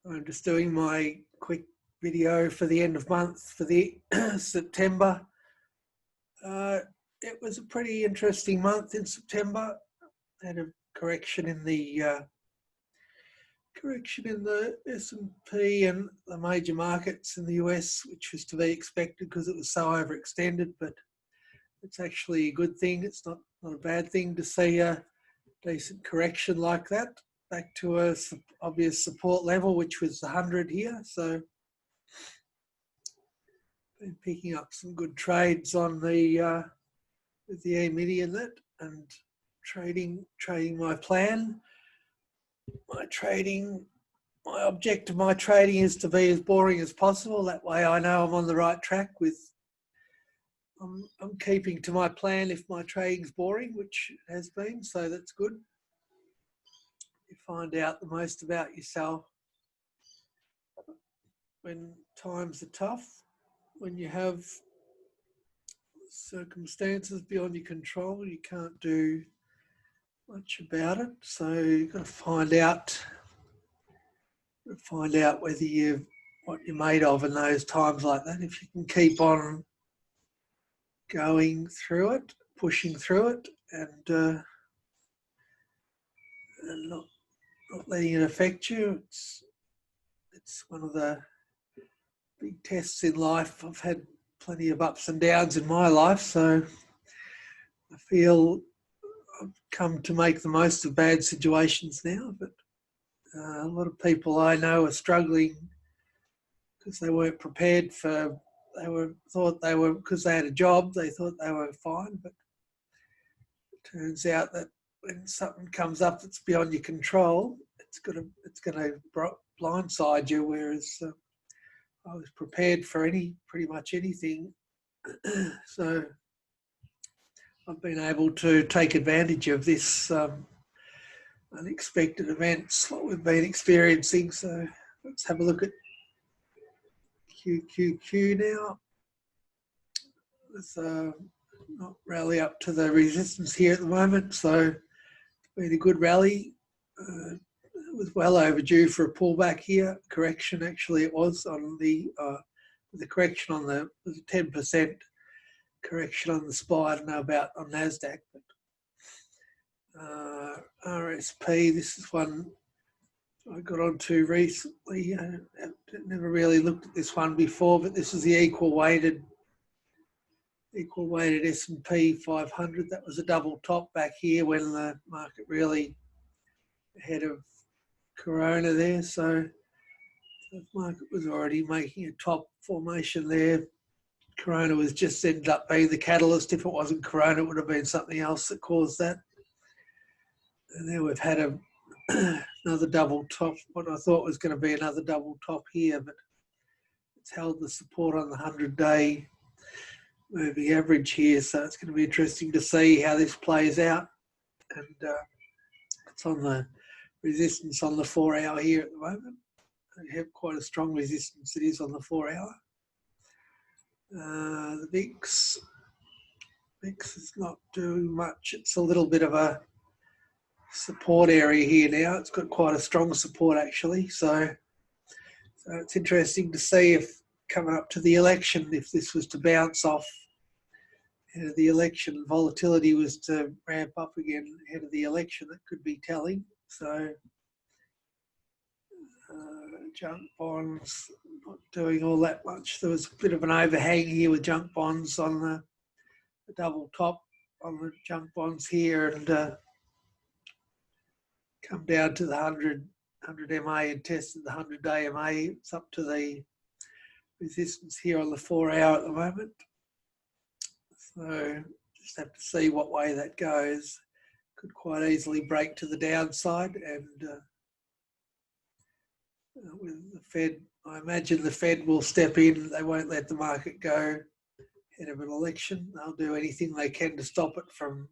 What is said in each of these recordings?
I'm just doing my quick video for the end of month for the September. It was a pretty interesting month in September. Had a correction in the S&P and the major markets in the US, which was to be expected because it was so overextended. But it's actually a good thing. It's not a bad thing to see a decent correction like that back to a obvious support level, which was 100 here. So been picking up some good trades on the with the E-mini and that, and trading my plan. My objective of my trading is to be as boring as possible. That way I know I'm on the right track with, I'm keeping to my plan if my trading's boring, which it has been, so that's good. You find out the most about yourself when times are tough, when you have circumstances beyond your control, you can't do much about it. So you've got to find out whether what you're made of in those times like that. If you can keep on going through it, pushing through it, and not letting it affect you, it's one of the big tests in life. I've had plenty of ups and downs in my life, so I feel I've come to make the most of bad situations now. But a lot of people I know are struggling because they weren't prepared for. Thought they were, because they had a job, they thought they were fine. But it turns out that when something comes up that's beyond your control, it's going to blindside you. Whereas I was prepared for pretty much anything. So I've been able to take advantage of this unexpected events, what we've been experiencing. So let's have a look at QQQ now. Let's not rally up to the resistance here at the moment. So it's been a good rally. It was well overdue for a pullback here. Correction, actually, it was on the correction on the 10% correction on the SPY. I don't know about on NASDAQ, but RSP, this is one I got onto recently. I never really looked at this one before, but this is the equal weighted S&P 500. That was a double top back here when the market really ahead of Corona there. So the market was already making a top formation there. Corona was just ended up being the catalyst. If it wasn't Corona, it would have been something else that caused that. And then we've had another double top, what I thought was going to be another double top here, but it's held the support on the 100-day moving average here. So it's going to be interesting to see how this plays out. And it's on the resistance on the 4-hour here at the moment. I have quite a strong resistance it is on the 4-hour. The VIX is not doing much. It's a little bit of a support area here now. It's got quite a strong support actually. So it's interesting to see if coming up to the election, if this was to bounce off ahead of the election, volatility was to ramp up again ahead of the election, that could be telling. So junk bonds not doing all that much. There was a bit of an overhang here with junk bonds on the double top on the junk bonds here, and come down to the 100 MA and tested the 100-day MA. It's up to the resistance here on the 4-hour at the moment. So just have to see what way that goes. Could quite easily break to the downside, and with the Fed, I imagine the Fed will step in. They won't let the market go ahead of an election. They'll do anything they can to stop it from.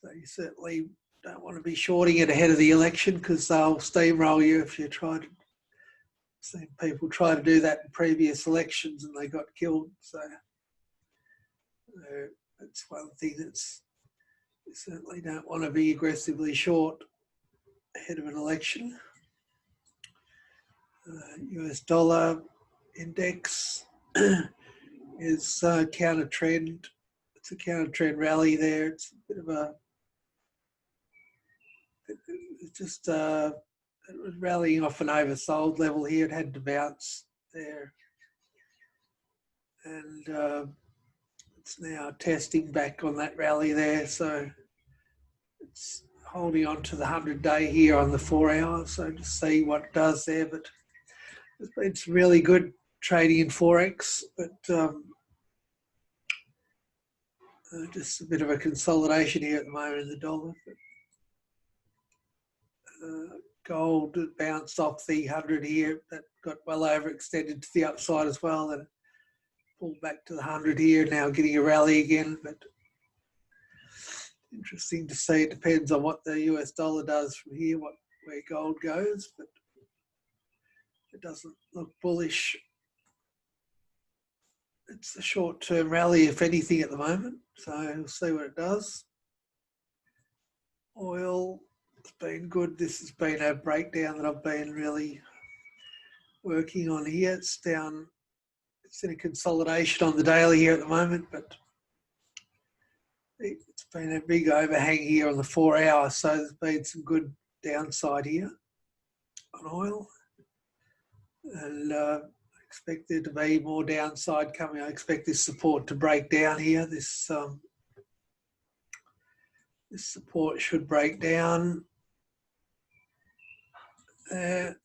They certainly don't want to be shorting it ahead of the election because they'll steamroll you if you try to. Seen people try to do that in previous elections and they got killed. So that's one thing that's, you certainly don't want to be aggressively short ahead of an election. US dollar index is counter trend. It's a counter trend rally there. It's a bit of a, it's just it was rallying off an oversold level here. It had to bounce there, and it's now testing back on that rally there. So it's holding on to the 100-day here on the 4 hour. So just see what it does there. But it's really good trading in Forex, but just a bit of a consolidation here at the moment in the dollar. But, gold bounced off the 100 here. That got well overextended to the upside as well. And pulled back to the 100 here, now getting a rally again. But interesting to see. It depends on what the US dollar does from here, where gold goes. But it doesn't look bullish. It's a short-term rally, if anything, at the moment. So we'll see what it does. Oil, it's been good. This has been a breakdown that I've been really working on here. It's down. It's in a consolidation on the daily here at the moment, but it's been a big overhang here on the 4 hour. So there's been some good downside here on oil. And I expect there to be more downside coming. I expect this support to break down here. This support should break down there,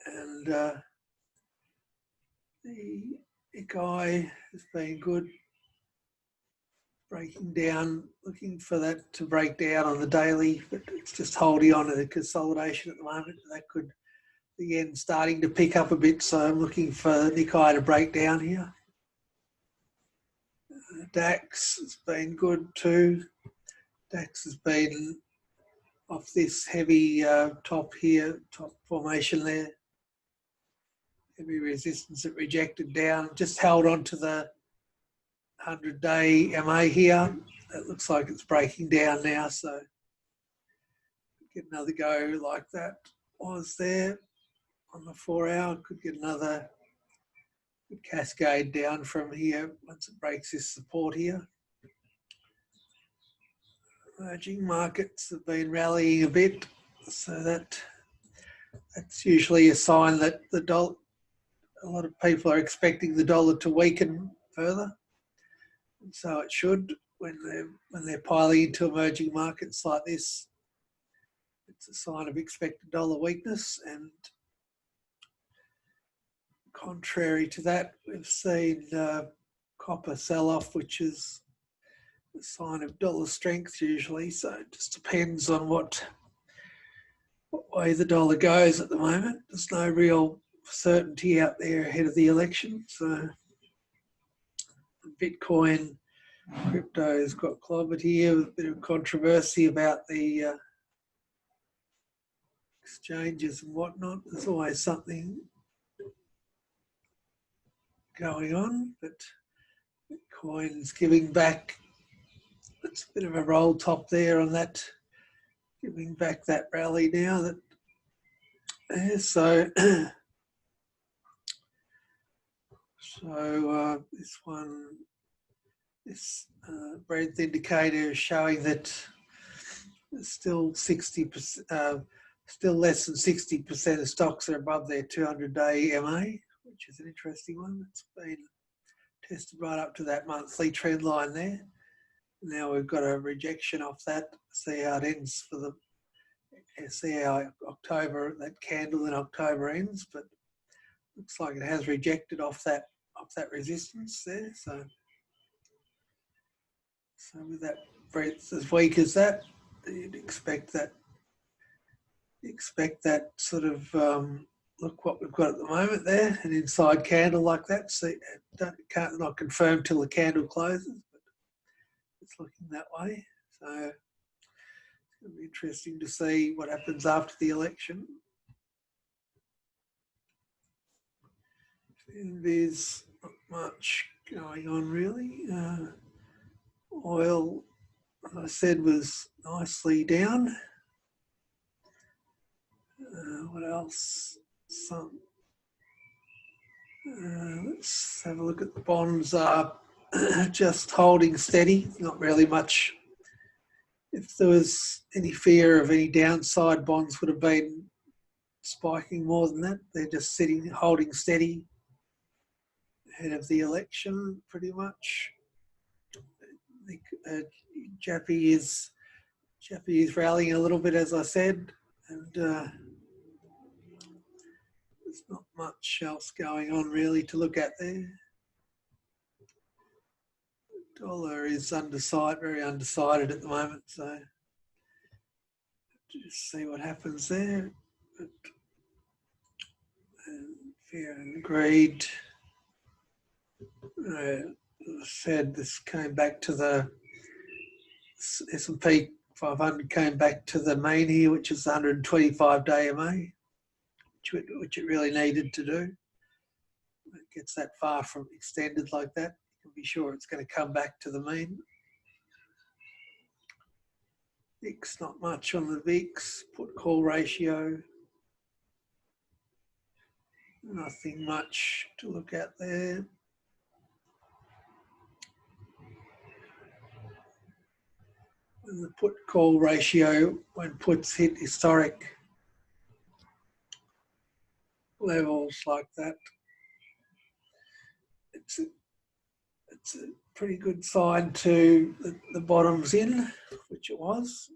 and the Ikai has been good, breaking down, looking for that to break down on the daily, but it's just holding on to the consolidation at the moment. That could, the yen starting to pick up a bit, so I'm looking for Nikkei to break down here. DAX has been good too. DAX has been off this heavy top here, top formation there. Heavy resistance it rejected down, just held on to the 100-day MA here. It looks like it's breaking down now, so get another go like that was there on the 4 hour. Could get another good cascade down from here once it breaks this support here. Emerging markets have been rallying a bit, so that's usually a sign that the dollar, a lot of people are expecting the dollar to weaken further. And so it should when they're piling into emerging markets like this. It's a sign of expected dollar weakness, and contrary to that, we've seen copper sell-off, which is a sign of dollar strength usually. So it just depends on what way the dollar goes at the moment. There's no real certainty out there ahead of the election. So Bitcoin, crypto has got clobbered here with a bit of controversy about the exchanges and whatnot. There's always something going on, but Bitcoin's giving back. It's a bit of a roll top there on that, giving back that rally now. That so this one, this breadth indicator is showing that there's still 60%, still less than 60% of stocks are above their 200-day MA, which is an interesting one. It's been tested right up to that monthly trend line there. Now we've got a rejection off that. See how it ends for the. See how October, that candle in October ends, but looks like it has rejected off that resistance there. So with that breadth as weak as that, you'd expect that sort of look what we've got at the moment there, an inside candle like that. See, can't not confirm till the candle closes, but it's looking that way. So it's going to be interesting to see what happens after the election. And there's not much going on really. Oil, as I said, was nicely down. What else? some. Let's have a look at the bonds. Just holding steady, not really much. If there was any fear of any downside, bonds would have been spiking more than that. They're just sitting, holding steady ahead of the election, pretty much. I think Jappy is rallying a little bit, as I said, and there's not much else going on really to look at there. Dollar is undecided, very undecided at the moment, so just see what happens there. But, fear and greed. As I said, this came back to the S&P 500 came back to the main here, which is the 125-day MA, which it really needed to do. It gets that far from extended like that, you can be sure it's going to come back to the mean. VIX, not much on the VIX. Put call ratio, nothing much to look at there. And the put call ratio, when puts hit historic levels like that, it's a pretty good sign to the bottom's in, which it was.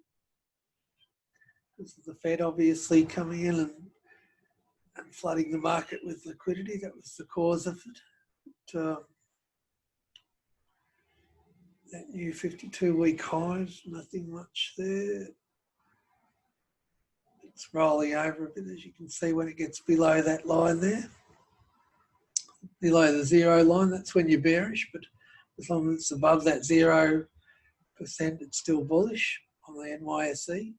This is the Fed obviously coming in and flooding the market with liquidity. That was the cause of it. That new 52-week highs, nothing much there. It's rolling over a bit, as you can see, when it gets below that line there. Below the 0 line, that's when you're bearish, but as long as it's above that 0%, it's still bullish on the NYSE.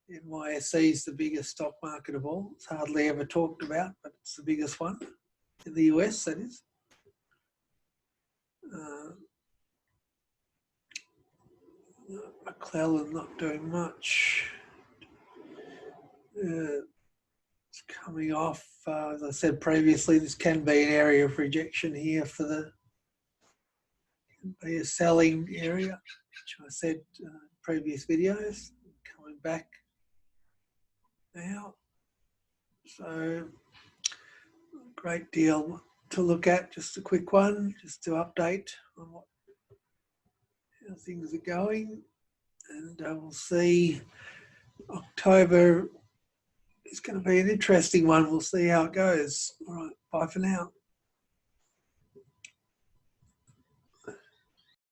The NYSE is the biggest stock market of all. It's hardly ever talked about, but it's the biggest one in the US, that is. McClellan not doing much. It's coming off. As I said previously, this can be an area of rejection here for the, can be a selling area, which I said in previous videos. Coming back now. So, great deal to look at. Just a quick one, just to update on how things are going. And we'll see. October is going to be an interesting one. We'll see how it goes. All right, bye for now.